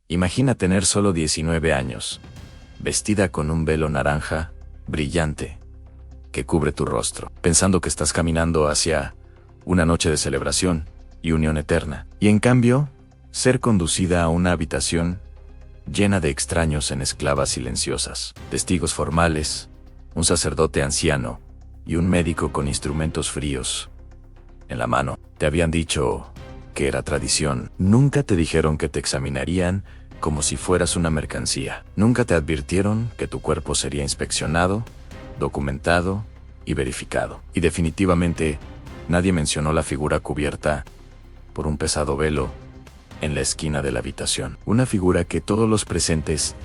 Imagina tener solo 19 años, vestida con un velo naranja, brillante, que cubre tu rostro, pensando que estás caminando hacia una noche de celebración y unión eterna, y en cambio, ser conducida a una habitación llena de extraños en esclavas silenciosas, testigos formales, un sacerdote anciano y un médico con instrumentos fríos en la mano. Te habían dicho que era tradición. Nunca te dijeron que te examinarían como si fueras una mercancía. Nunca te advirtieron que tu cuerpo sería inspeccionado, documentado y verificado. Y definitivamente, nadie mencionó la figura cubierta por un pesado velo en la esquina de la habitación. Una figura que todos los presentes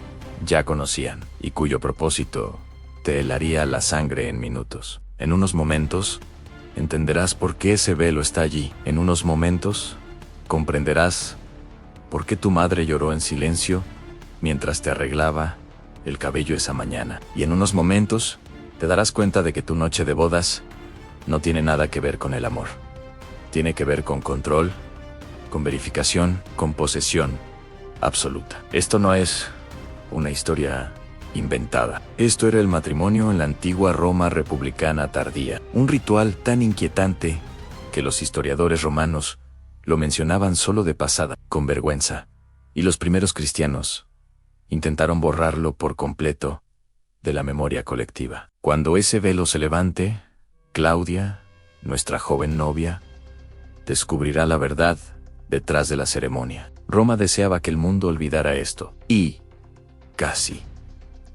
ya conocían y cuyo propósito te helaría la sangre en minutos. En unos momentos, entenderás por qué ese velo está allí. En unos momentos, comprenderás por qué tu madre lloró en silencio mientras te arreglaba el cabello esa mañana. Y en unos momentos, te darás cuenta de que tu noche de bodas no tiene nada que ver con el amor. Tiene que ver con control, con verificación, con posesión absoluta. Esto no es una historia inventada. Esto era el matrimonio en la antigua Roma republicana tardía. Un ritual tan inquietante que los historiadores romanos lo mencionaban solo de pasada, con vergüenza. Y los primeros cristianos intentaron borrarlo por completo de la memoria colectiva. Cuando ese velo se levante, Claudia, nuestra joven novia, descubrirá la verdad detrás de la ceremonia. Roma deseaba que el mundo olvidara esto. Y casi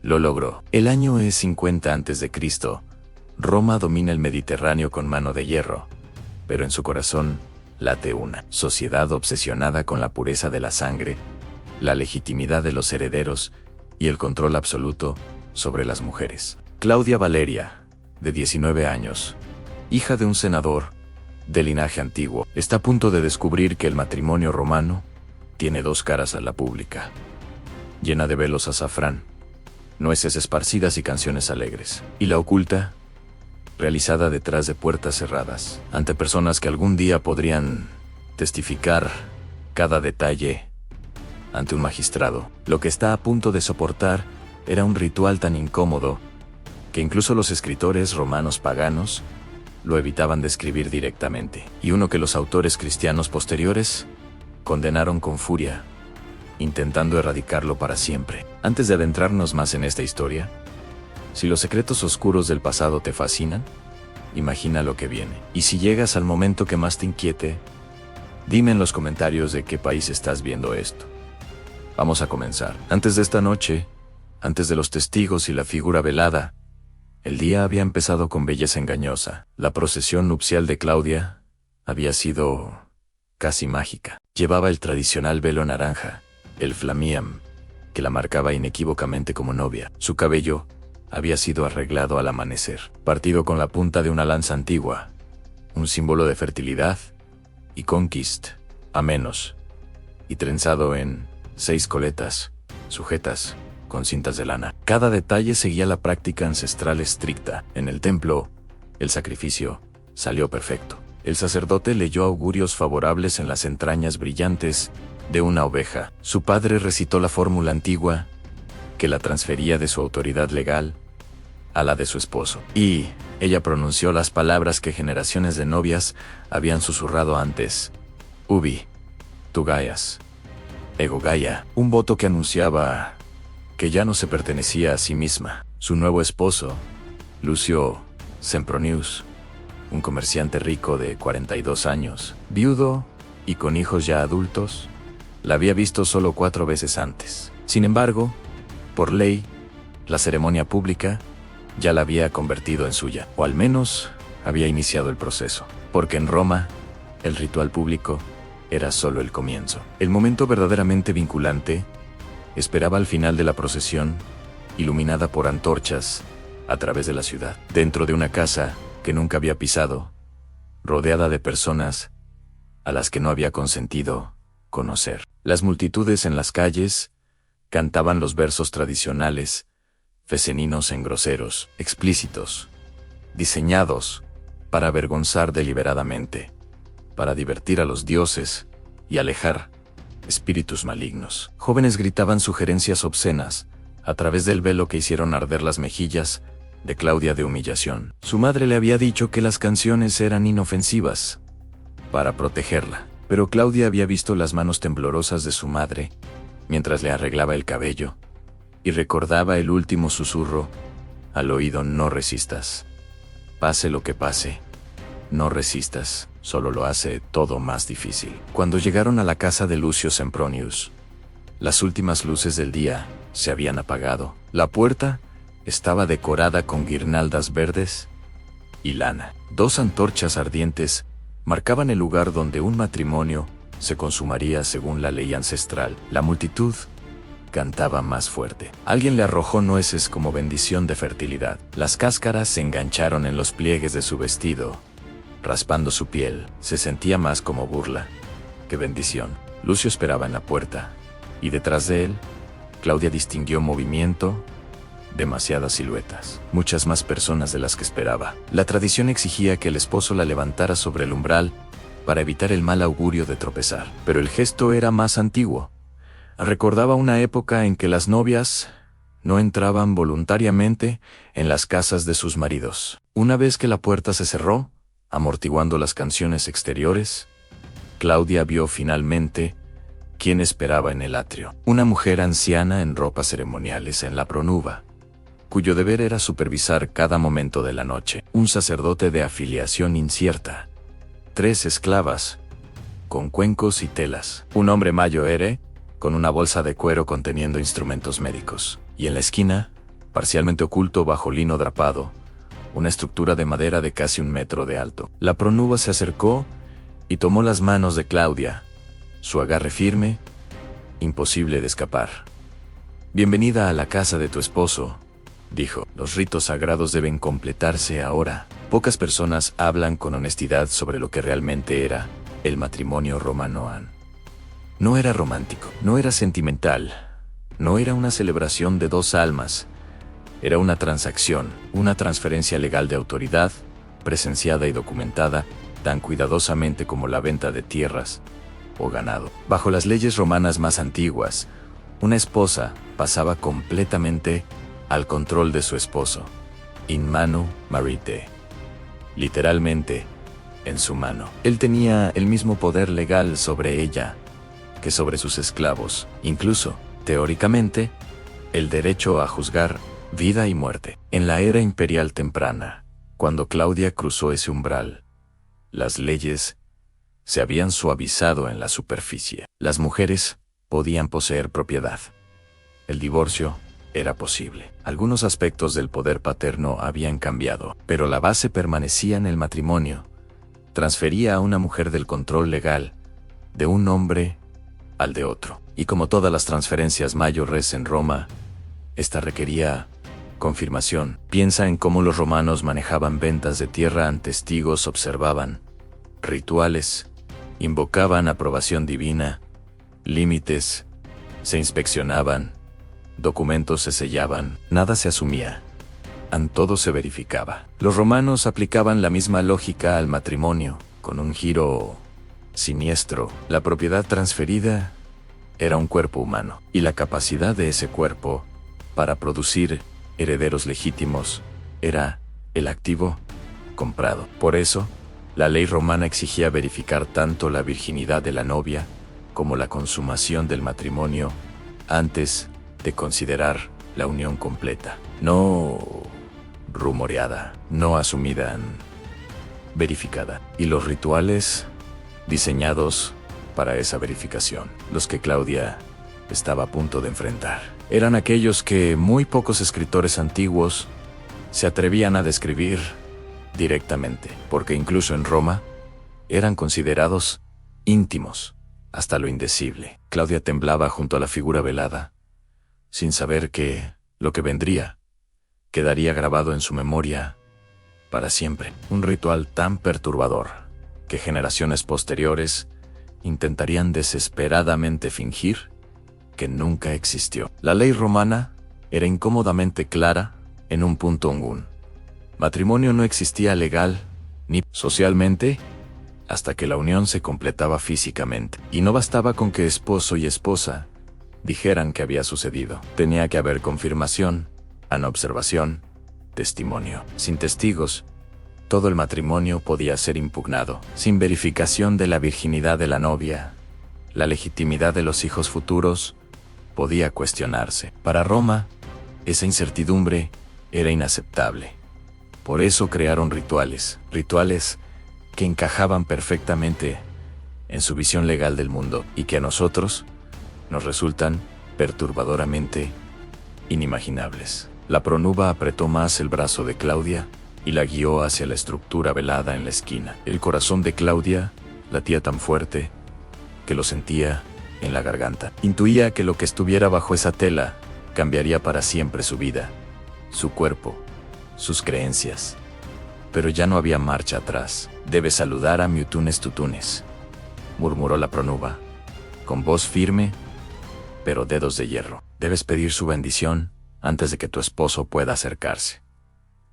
lo logró. El año es 50 a.C. Roma domina el Mediterráneo con mano de hierro, pero en su corazón late una sociedad obsesionada con la pureza de la sangre, la legitimidad de los herederos y el control absoluto sobre las mujeres. Claudia Valeria, de 19 años, hija de un senador de linaje antiguo, está a punto de descubrir que el matrimonio romano tiene dos caras a la pública, llena de velos azafrán, nueces esparcidas y canciones alegres, y la oculta, realizada detrás de puertas cerradas, ante personas que algún día podrían testificar cada detalle ante un magistrado. Lo que está a punto de soportar era un ritual tan incómodo que incluso los escritores romanos paganos lo evitaban describir directamente, y uno que los autores cristianos posteriores condenaron con furia, intentando erradicarlo para siempre. Antes de adentrarnos más en esta historia, si los secretos oscuros del pasado te fascinan, imagina lo que viene. Y si llegas al momento que más te inquiete, dime en los comentarios de qué país estás viendo esto. Vamos a comenzar. Antes de esta noche, antes de los testigos y la figura velada, el día había empezado con belleza engañosa. La procesión nupcial de Claudia había sido casi mágica. Llevaba el tradicional velo naranja, el flamiam, que la marcaba inequívocamente como novia. Su cabello había sido arreglado al amanecer, partido con la punta de una lanza antigua, un símbolo de fertilidad y conquist, a menos, y trenzado en 6 coletas, sujetas con cintas de lana. Cada detalle seguía la práctica ancestral estricta. En el templo, el sacrificio salió perfecto. El sacerdote leyó augurios favorables en las entrañas brillantes de una oveja. Su padre recitó la fórmula antigua que la transfería de su autoridad legal a la de su esposo. Y ella pronunció las palabras que generaciones de novias habían susurrado antes. Ubi, tu Gaias, ego Gaia, un voto que anunciaba que ya no se pertenecía a sí misma. Su nuevo esposo, Lucio Sempronius, un comerciante rico de 42 años, viudo y con hijos ya adultos, la había visto solo 4 veces antes. Sin embargo, por ley, la ceremonia pública ya la había convertido en suya, o al menos había iniciado el proceso, porque en Roma, el ritual público era solo el comienzo. El momento verdaderamente vinculante esperaba al final de la procesión, iluminada por antorchas a través de la ciudad, dentro de una casa que nunca había pisado, rodeada de personas a las que no había consentido conocer. Las multitudes en las calles cantaban los versos tradicionales, feseninos en groseros, explícitos, diseñados para avergonzar deliberadamente, para divertir a los dioses y alejar espíritus malignos. Jóvenes gritaban sugerencias obscenas a través del velo que hicieron arder las mejillas de Claudia de humillación. Su madre le había dicho que las canciones eran inofensivas para protegerla, pero Claudia había visto las manos temblorosas de su madre mientras le arreglaba el cabello y recordaba el último susurro al oído: no resistas. Pase lo que pase, no resistas, solo lo hace todo más difícil. Cuando llegaron a la casa de Lucio Sempronius, las últimas luces del día se habían apagado. La puerta estaba decorada con guirnaldas verdes y lana. 2 antorchas ardientes marcaban el lugar donde un matrimonio se consumaría según la ley ancestral. La multitud cantaba más fuerte. Alguien le arrojó nueces como bendición de fertilidad. Las cáscaras se engancharon en los pliegues de su vestido, raspando su piel. Se sentía más como burla que bendición. Lucio esperaba en la puerta, y detrás de él, Claudia distinguió movimiento, demasiadas siluetas, muchas más personas de las que esperaba. La tradición exigía que el esposo la levantara sobre el umbral para evitar el mal augurio de tropezar, pero el gesto era más antiguo. Recordaba una época en que las novias no entraban voluntariamente en las casas de sus maridos. Una vez que la puerta se cerró, amortiguando las canciones exteriores, Claudia vio finalmente quién esperaba en el atrio. Una mujer anciana en ropas ceremoniales en la pronuba, cuyo deber era supervisar cada momento de la noche. Un sacerdote de afiliación incierta. 3 esclavas, con cuencos y telas. Un hombre mayor, con una bolsa de cuero conteniendo instrumentos médicos. Y en la esquina, parcialmente oculto bajo lino drapado, una estructura de madera de casi 1 metro de alto. La pronuba se acercó y tomó las manos de Claudia, su agarre firme, imposible de escapar. «Bienvenida a la casa de tu esposo», dijo. «Los ritos sagrados deben completarse ahora». Pocas personas hablan con honestidad sobre lo que realmente era el matrimonio romano. No era romántico, no era sentimental, no era una celebración de 2 almas. Era una transacción, una transferencia legal de autoridad, presenciada y documentada, tan cuidadosamente como la venta de tierras o ganado. Bajo las leyes romanas más antiguas, una esposa pasaba completamente al control de su esposo. In manu marite. Literalmente, en su mano. Él tenía el mismo poder legal sobre ella que sobre sus esclavos, incluso, teóricamente, el derecho a juzgar vida y muerte. En la era imperial temprana, cuando Claudia cruzó ese umbral, las leyes se habían suavizado en la superficie. Las mujeres podían poseer propiedad. El divorcio era posible. Algunos aspectos del poder paterno habían cambiado, pero la base permanecía en el matrimonio. Transfería a una mujer del control legal de un hombre al de otro. Y como todas las transferencias mayores en Roma, esta requería confirmación. Piensa en cómo los romanos manejaban ventas de tierra. Testigos observaban rituales, invocaban aprobación divina, límites se inspeccionaban, documentos se sellaban, nada se asumía, todo se verificaba. Los romanos aplicaban la misma lógica al matrimonio, con un giro siniestro. La propiedad transferida era un cuerpo humano, y la capacidad de ese cuerpo para producir herederos legítimos era el activo comprado. Por eso, la ley romana exigía verificar tanto la virginidad de la novia como la consumación del matrimonio antes de considerar la unión completa. No rumoreada, no asumida, verificada. Y los rituales diseñados para esa verificación, los que Claudia estaba a punto de enfrentar, eran aquellos que muy pocos escritores antiguos se atrevían a describir directamente, porque incluso en Roma eran considerados íntimos hasta lo indecible. Claudia temblaba junto a la figura velada, sin saber que lo que vendría quedaría grabado en su memoria para siempre. Un ritual tan perturbador que generaciones posteriores intentarían desesperadamente fingir que nunca existió. La ley romana era incómodamente clara en un punto. Un matrimonio no existía legal ni socialmente hasta que la unión se completaba físicamente. Y no bastaba con que esposo y esposa dijeran que había sucedido. Tenía que haber confirmación, observación, testimonio. Sin testigos, todo el matrimonio podía ser impugnado. Sin verificación de la virginidad de la novia, la legitimidad de los hijos futuros podía cuestionarse. Para Roma, esa incertidumbre era inaceptable. Por eso crearon rituales que encajaban perfectamente en su visión legal del mundo y que a nosotros nos resultan perturbadoramente inimaginables. La pronuba apretó más el brazo de Claudia y la guió hacia la estructura velada en la esquina. El corazón de Claudia latía tan fuerte que lo sentía en la garganta. Intuía que lo que estuviera bajo esa tela cambiaría para siempre su vida, su cuerpo, sus creencias. Pero ya no había marcha atrás. «Debes saludar a Mutunes Tutunes», murmuró la pronuba, con voz firme, pero dedos de hierro. «Debes pedir su bendición antes de que tu esposo pueda acercarse.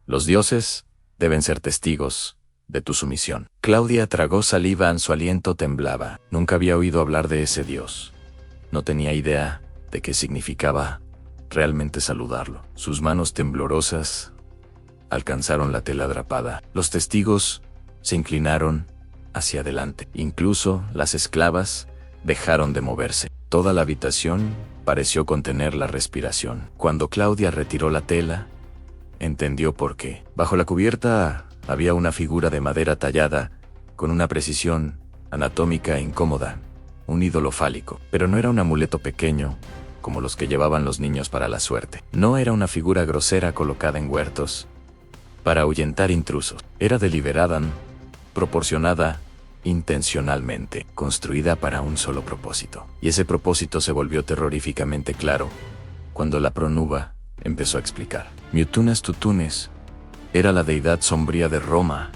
Los dioses deben ser testigos de tu sumisión». Claudia tragó saliva, su aliento temblaba. Nunca había oído hablar de ese dios. No tenía idea de qué significaba realmente saludarlo. Sus manos temblorosas alcanzaron la tela atrapada. Los testigos se inclinaron hacia adelante. Incluso las esclavas dejaron de moverse. Toda la habitación pareció contener la respiración. Cuando Claudia retiró la tela, entendió por qué. Bajo la cubierta había una figura de madera tallada con una precisión anatómica incómoda, un ídolo fálico. Pero no era un amuleto pequeño, como los que llevaban los niños para la suerte. No era una figura grosera colocada en huertos para ahuyentar intrusos. Era deliberada, proporcionada, intencionalmente, construida para un solo propósito. Y ese propósito se volvió terroríficamente claro cuando la pronuba empezó a explicar. Mutunes Tutunes era la deidad sombría de Roma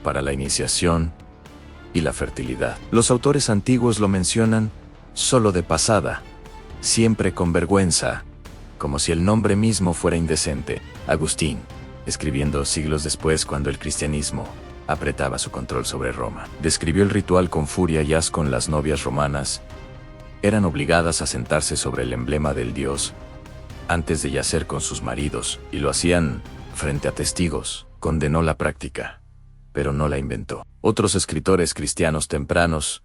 para la iniciación y la fertilidad. Los autores antiguos lo mencionan solo de pasada, siempre con vergüenza, como si el nombre mismo fuera indecente. Agustín, escribiendo siglos después cuando el cristianismo apretaba su control sobre Roma, describió el ritual con furia y asco. Las novias romanas eran obligadas a sentarse sobre el emblema del dios antes de yacer con sus maridos, y lo hacían frente a testigos. Condenó la práctica, pero no la inventó. Otros escritores cristianos tempranos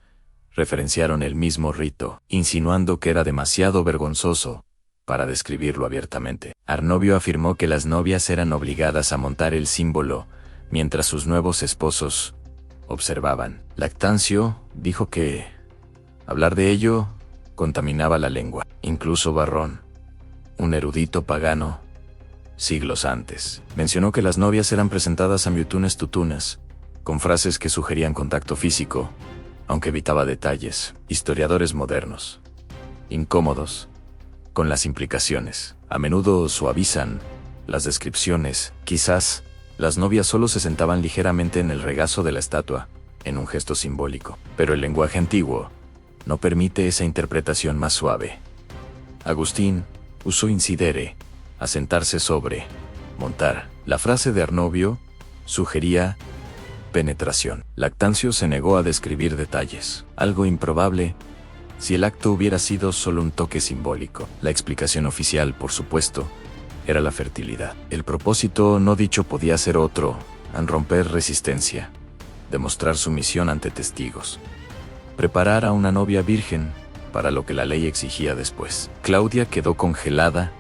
referenciaron el mismo rito, insinuando que era demasiado vergonzoso para describirlo abiertamente. Arnovio afirmó que las novias eran obligadas a montar el símbolo mientras sus nuevos esposos observaban. Lactancio dijo que hablar de ello contaminaba la lengua. Incluso Varrón, un erudito pagano, siglos antes, mencionó que las novias eran presentadas a Mutunes Tutunes con frases que sugerían contacto físico, aunque evitaba detalles. Historiadores modernos, incómodos con las implicaciones, a menudo suavizan las descripciones. Quizás las novias solo se sentaban ligeramente en el regazo de la estatua, en un gesto simbólico, pero el lenguaje antiguo no permite esa interpretación más suave. Agustín usó incidere, asentarse sobre, montar. La frase de Arnovio sugería penetración. Lactancio se negó a describir detalles, algo improbable si el acto hubiera sido solo un toque simbólico. La explicación oficial, por supuesto, era la fertilidad. El propósito no dicho podía ser otro: romper resistencia, demostrar sumisión ante testigos, preparar a una novia virgen para lo que la ley exigía después. Claudia quedó congelada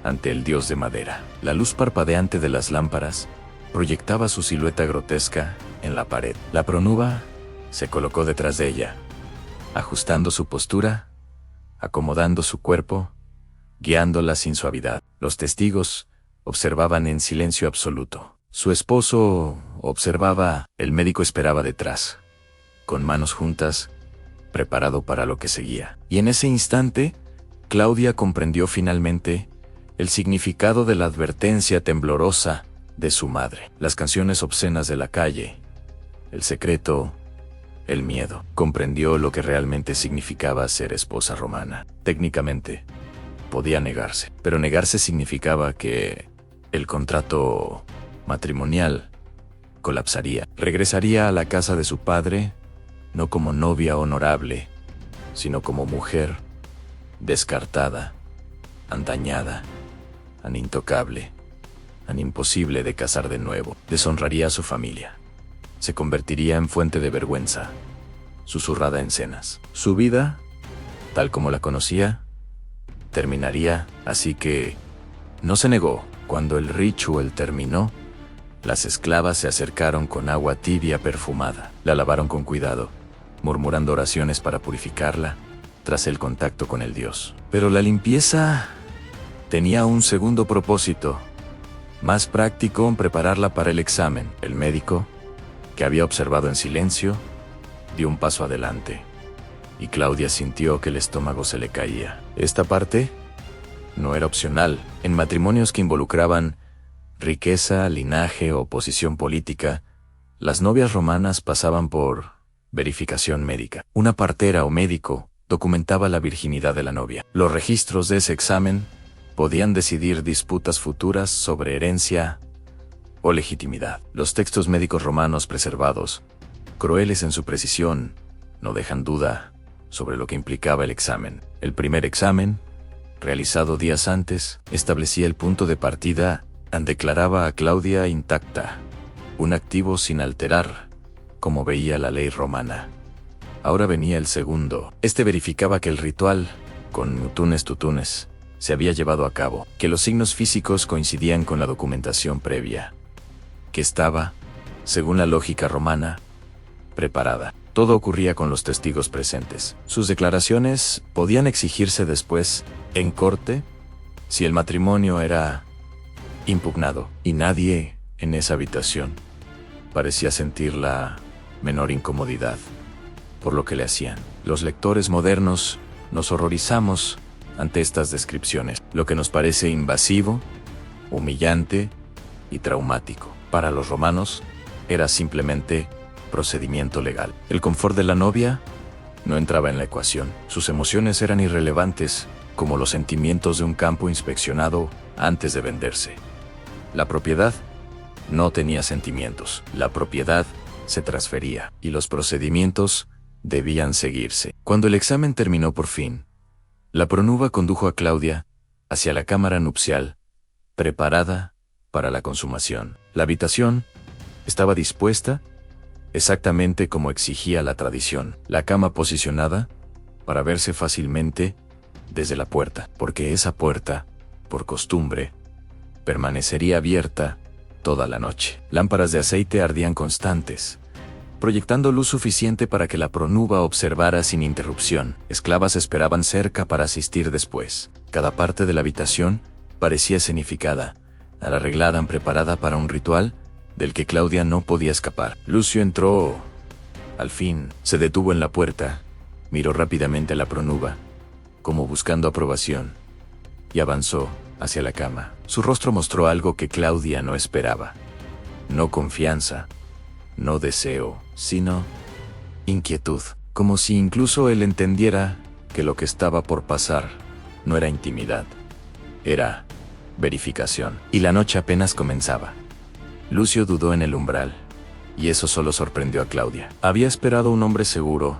ante el dios de madera. La luz parpadeante de las lámparas proyectaba su silueta grotesca en la pared. La pronuba se colocó detrás de ella, ajustando su postura, acomodando su cuerpo, guiándola sin suavidad. Los testigos observaban en silencio absoluto. Su esposo observaba, el médico esperaba detrás, con manos juntas, preparado para lo que seguía. Y en ese instante, Claudia comprendió finalmente el significado de la advertencia temblorosa de su madre. Las canciones obscenas de la calle, el secreto, el miedo. Comprendió lo que realmente significaba ser esposa romana. Técnicamente, podía negarse, pero negarse significaba que el contrato matrimonial colapsaría. Regresaría a la casa de su padre, no como novia honorable, sino como mujer descartada, andañada, tan intocable, tan imposible de casar de nuevo. Deshonraría a su familia. Se convertiría en fuente de vergüenza, susurrada en cenas. Su vida, tal como la conocía, terminaría, así que no se negó. Cuando el ritual terminó, las esclavas se acercaron con agua tibia perfumada. La lavaron con cuidado, murmurando oraciones para purificarla tras el contacto con el dios. Pero la limpieza tenía un segundo propósito, más práctico, en prepararla para el examen. El médico, que había observado en silencio, dio un paso adelante, y Claudia sintió que el estómago se le caía. Esta parte no era opcional. En matrimonios que involucraban riqueza, linaje o posición política, las novias romanas pasaban por verificación médica. Una partera o médico documentaba la virginidad de la novia. Los registros de ese examen podían decidir disputas futuras sobre herencia o legitimidad. Los textos médicos romanos preservados, crueles en su precisión, no dejan duda sobre lo que implicaba el examen. El primer examen, realizado días antes, establecía el punto de partida y declaraba a Claudia intacta, un activo sin alterar, como veía la ley romana. Ahora venía el segundo. Este verificaba que el ritual, con mutunes tutunes, se había llevado a cabo, que los signos físicos coincidían con la documentación previa, que estaba, según la lógica romana, preparada. Todo ocurría con los testigos presentes. Sus declaraciones podían exigirse después, en corte, si el matrimonio era impugnado. Y nadie, en esa habitación, parecía sentir la menor incomodidad por lo que le hacían. Los lectores modernos nos horrorizamos ante estas descripciones, lo que nos parece invasivo, humillante y traumático. Para los romanos, era simplemente procedimiento legal. El confort de la novia no entraba en la ecuación. Sus emociones eran irrelevantes, como los sentimientos de un campo inspeccionado antes de venderse. La propiedad no tenía sentimientos. La propiedad se transfería, y los procedimientos debían seguirse. Cuando el examen terminó por fin, la pronuba condujo a Claudia hacia la cámara nupcial, preparada para la consumación. La habitación estaba dispuesta exactamente como exigía la tradición. La cama posicionada para verse fácilmente desde la puerta, porque esa puerta, por costumbre, permanecería abierta toda la noche. Lámparas de aceite ardían constantes, proyectando luz suficiente para que la pronuba observara sin interrupción. Esclavas esperaban cerca para asistir después. Cada parte de la habitación parecía escenificada, arreglada, preparada para un ritual del que Claudia no podía escapar. Lucio entró. Al fin, se detuvo en la puerta, miró rápidamente a la pronuba, como buscando aprobación, y avanzó hacia la cama. Su rostro mostró algo que Claudia no esperaba. No confianza, no deseo, sino inquietud, como si incluso él entendiera que lo que estaba por pasar no era intimidad, era verificación. Y la noche apenas comenzaba. Lucio dudó en el umbral, y eso solo sorprendió a Claudia. Había esperado un hombre seguro,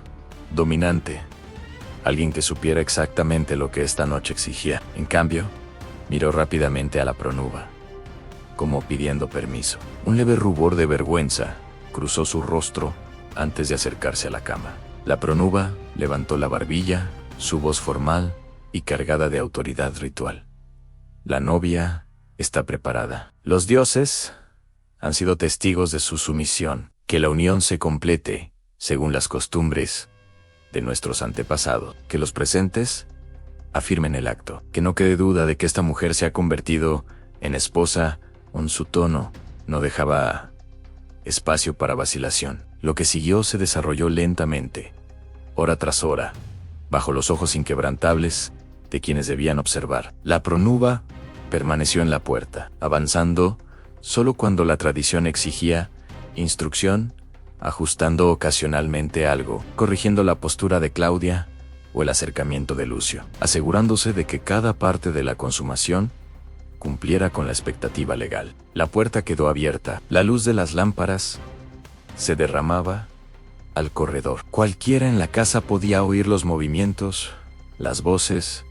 dominante, alguien que supiera exactamente lo que esta noche exigía. En cambio, miró rápidamente a la pronuba, como pidiendo permiso. Un leve rubor de vergüenza cruzó su rostro antes de acercarse a la cama. La pronuba levantó la barbilla, su voz formal y cargada de autoridad ritual. La novia está preparada. Los dioses han sido testigos de su sumisión, que la unión se complete según las costumbres de nuestros antepasados, que los presentes afirmen el acto, que no quede duda de que esta mujer se ha convertido en esposa. Su tono no dejaba espacio para vacilación. Lo que siguió se desarrolló lentamente, hora tras hora, bajo los ojos inquebrantables de quienes debían observar. La pronuba permaneció en la puerta, avanzando solo cuando la tradición exigía instrucción, ajustando ocasionalmente algo, corrigiendo la postura de Claudia o el acercamiento de Lucio, asegurándose de que cada parte de la consumación cumpliera con la expectativa legal. La puerta quedó abierta, la luz de las lámparas se derramaba al corredor. Cualquiera en la casa podía oír los movimientos, las voces,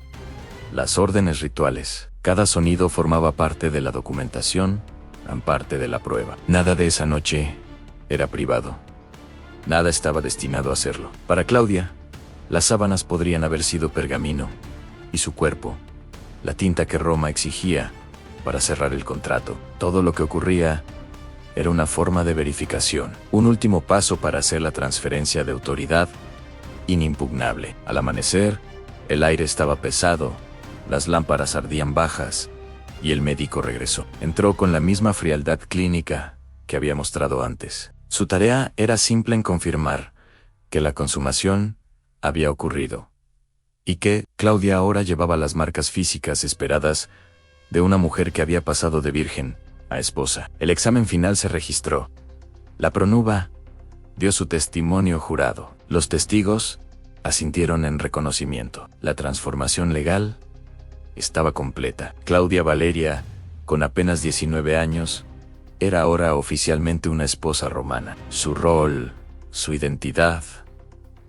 las órdenes rituales. Cada sonido formaba parte de la documentación, gran parte de la prueba. Nada de esa noche era privado. Nada estaba destinado a serlo. Para Claudia, las sábanas podrían haber sido pergamino, y su cuerpo, la tinta que Roma exigía para cerrar el contrato. Todo lo que ocurría era una forma de verificación, un último paso para hacer la transferencia de autoridad inimpugnable. Al amanecer, el aire estaba pesado, las lámparas ardían bajas, y el médico regresó. Entró con la misma frialdad clínica que había mostrado antes. Su tarea era simple en confirmar que la consumación había ocurrido, y que Claudia ahora llevaba las marcas físicas esperadas de una mujer que había pasado de virgen a esposa. El examen final se registró. La pronuba dio su testimonio jurado. Los testigos asintieron en reconocimiento. La transformación legal estaba completa. Claudia Valeria, con apenas 19 años, era ahora oficialmente una esposa romana. Su rol, su identidad,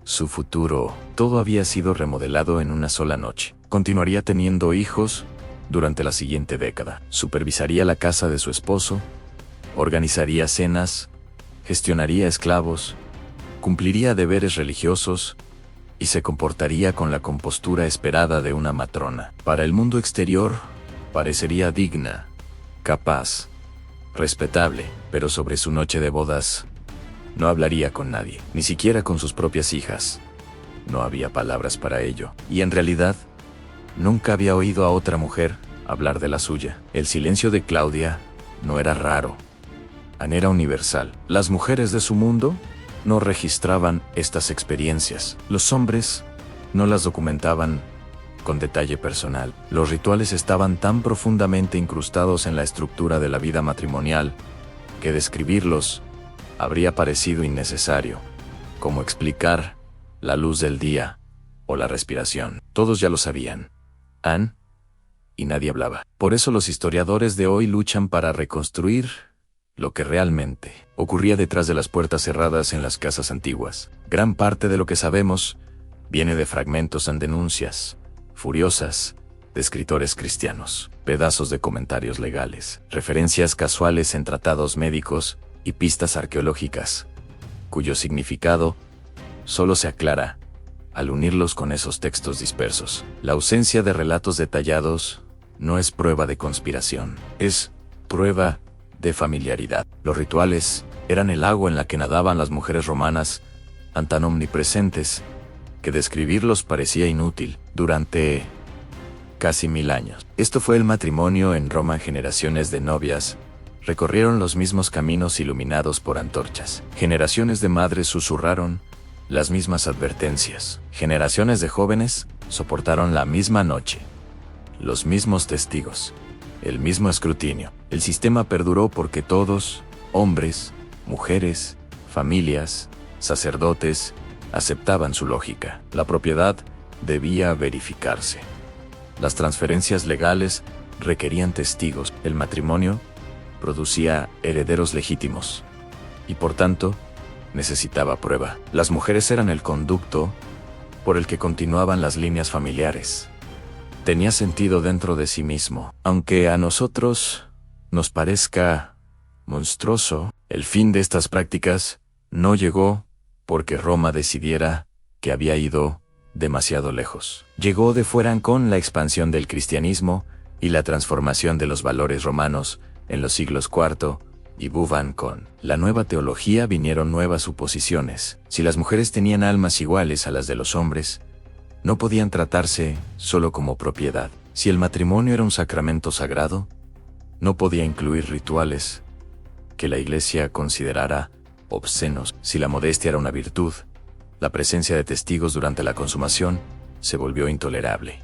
su futuro, todo había sido remodelado en una sola noche. Continuaría teniendo hijos durante la siguiente década. Supervisaría la casa de su esposo, organizaría cenas, gestionaría esclavos, cumpliría deberes religiosos y se comportaría con la compostura esperada de una matrona. Para el mundo exterior, parecería digna, capaz, respetable, pero sobre su noche de bodas no hablaría con nadie, ni siquiera con sus propias hijas. No había palabras para ello, y en realidad nunca había oído a otra mujer hablar de la suya. El silencio de Claudia no era raro, era universal. Las mujeres de su mundo no registraban estas experiencias. Los hombres no las documentaban con detalle personal. Los rituales estaban tan profundamente incrustados en la estructura de la vida matrimonial que describirlos habría parecido innecesario, como explicar la luz del día o la respiración. Todos ya lo sabían. Y nadie hablaba. Por eso los historiadores de hoy luchan para reconstruir lo que realmente ocurría detrás de las puertas cerradas en las casas antiguas. Gran parte de lo que sabemos viene de fragmentos en denuncias furiosas de escritores cristianos, pedazos de comentarios legales, referencias casuales en tratados médicos y pistas arqueológicas, cuyo significado solo se aclara al unirlos con esos textos dispersos. La ausencia de relatos detallados no es prueba de conspiración, es prueba de familiaridad. Los rituales eran el agua en la que nadaban las mujeres romanas, tan omnipresentes que describirlos parecía inútil. Durante casi 1000 años. Esto fue el matrimonio en Roma. Generaciones de novias recorrieron los mismos caminos iluminados por antorchas. Generaciones de madres susurraron las mismas advertencias. Generaciones de jóvenes soportaron la misma noche, los mismos testigos, el mismo escrutinio. El sistema perduró porque todos, hombres, mujeres, familias, sacerdotes, aceptaban su lógica. La propiedad debía verificarse. Las transferencias legales requerían testigos. El matrimonio producía herederos legítimos y por tanto necesitaba prueba. Las mujeres eran el conducto por el que continuaban las líneas familiares. Tenía sentido dentro de sí mismo. Aunque a nosotros nos parezca monstruoso, el fin de estas prácticas no llegó porque Roma decidiera que había ido demasiado lejos. Llegó de fuera con la expansión del cristianismo y la transformación de los valores romanos en los siglos IV y V. Con la nueva teología vinieron nuevas suposiciones. Si las mujeres tenían almas iguales a las de los hombres, no podían tratarse solo como propiedad. Si el matrimonio era un sacramento sagrado, no podía incluir rituales que la Iglesia considerara obscenos. Si la modestia era una virtud, la presencia de testigos durante la consumación se volvió intolerable.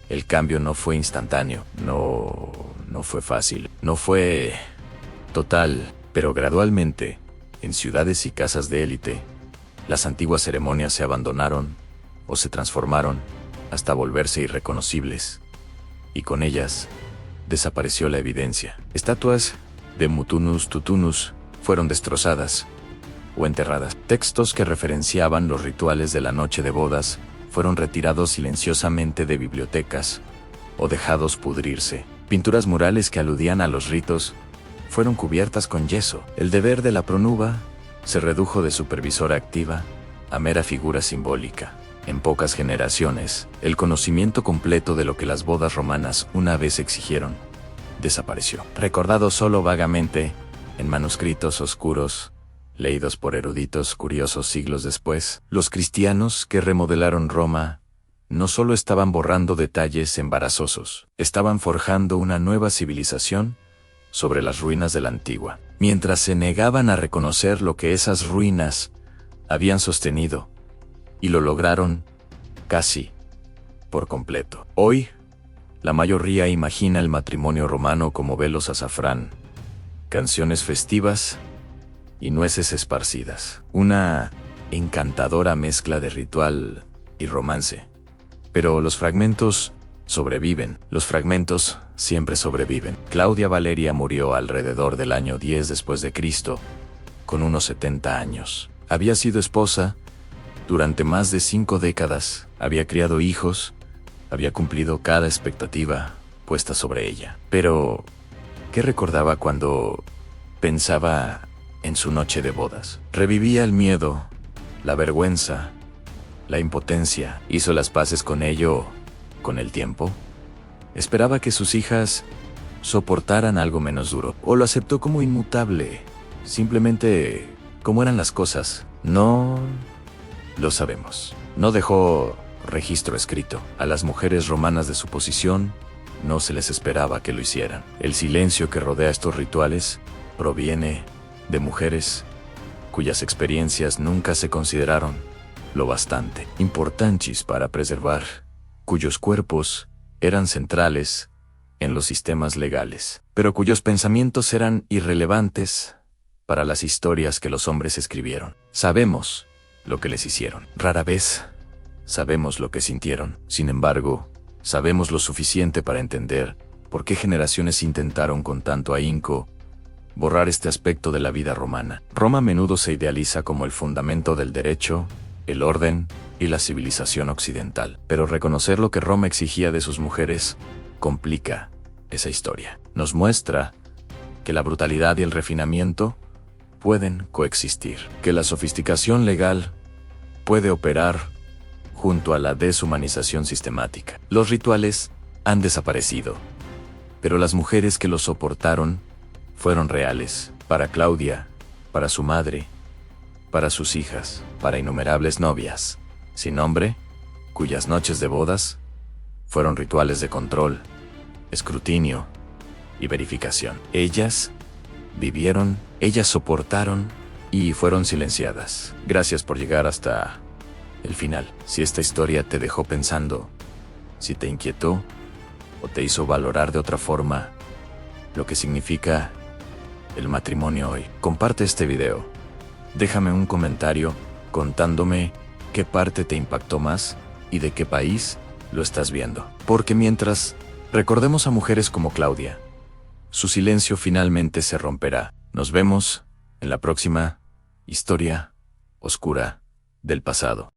El cambio no fue instantáneo, no fue fácil, no fue total, pero gradualmente, en ciudades y casas de élite, las antiguas ceremonias se abandonaron o se transformaron hasta volverse irreconocibles, y con ellas desapareció la evidencia. Estatuas de Mutunus Tutunus fueron destrozadas, o enterradas. Textos que referenciaban los rituales de la noche de bodas fueron retirados silenciosamente de bibliotecas o dejados pudrirse. Pinturas murales que aludían a los ritos fueron cubiertas con yeso. El deber de la pronuba se redujo de supervisora activa a mera figura simbólica. En pocas generaciones, el conocimiento completo de lo que las bodas romanas una vez exigieron desapareció. Recordado solo vagamente en manuscritos oscuros, leídos por eruditos curiosos siglos después, los cristianos que remodelaron Roma no solo estaban borrando detalles embarazosos, estaban forjando una nueva civilización sobre las ruinas de la antigua. Mientras se negaban a reconocer lo que esas ruinas habían sostenido, y lo lograron casi por completo. Hoy, la mayoría imagina el matrimonio romano como velos azafrán, canciones festivas y nueces esparcidas. Una encantadora mezcla de ritual y romance. Pero los fragmentos sobreviven. Los fragmentos siempre sobreviven. Claudia Valeria murió alrededor del año 10 después de Cristo, con unos 70 años. Había sido esposa durante más de 5 décadas, había criado hijos, había cumplido cada expectativa puesta sobre ella. Pero, ¿qué recordaba cuando pensaba en su noche de bodas? Revivía el miedo, la vergüenza, la impotencia. ¿Hizo las paces con ello con el tiempo? Esperaba que sus hijas soportaran algo menos duro, o lo aceptó como inmutable, simplemente como eran las cosas. No lo sabemos. No dejó registro escrito. A las mujeres romanas de su posición no se les esperaba que lo hicieran. El silencio que rodea estos rituales proviene de mujeres cuyas experiencias nunca se consideraron lo bastante importantes para preservar, cuyos cuerpos eran centrales en los sistemas legales, pero cuyos pensamientos eran irrelevantes para las historias que los hombres escribieron. Sabemos lo que les hicieron. Rara vez sabemos lo que sintieron. Sin embargo, sabemos lo suficiente para entender por qué generaciones intentaron con tanto ahínco borrar este aspecto de la vida romana. Roma a menudo se idealiza como el fundamento del derecho, el orden y la civilización occidental. Pero reconocer lo que Roma exigía de sus mujeres complica esa historia. Nos muestra que la brutalidad y el refinamiento pueden coexistir, que la sofisticación legal puede operar junto a la deshumanización sistemática. Los rituales han desaparecido, pero las mujeres que los soportaron fueron reales, para Claudia, para su madre, para sus hijas, para innumerables novias sin nombre, cuyas noches de bodas fueron rituales de control, escrutinio y verificación. Ellas vivieron, ellas soportaron y fueron silenciadas. Gracias por llegar hasta el final. Si esta historia te dejó pensando, si te inquietó o te hizo valorar de otra forma lo que significa el matrimonio hoy, comparte este video. Déjame un comentario contándome qué parte te impactó más y de qué país lo estás viendo. Porque mientras recordemos a mujeres como Claudia, su silencio finalmente se romperá. Nos vemos en la próxima historia oscura del pasado.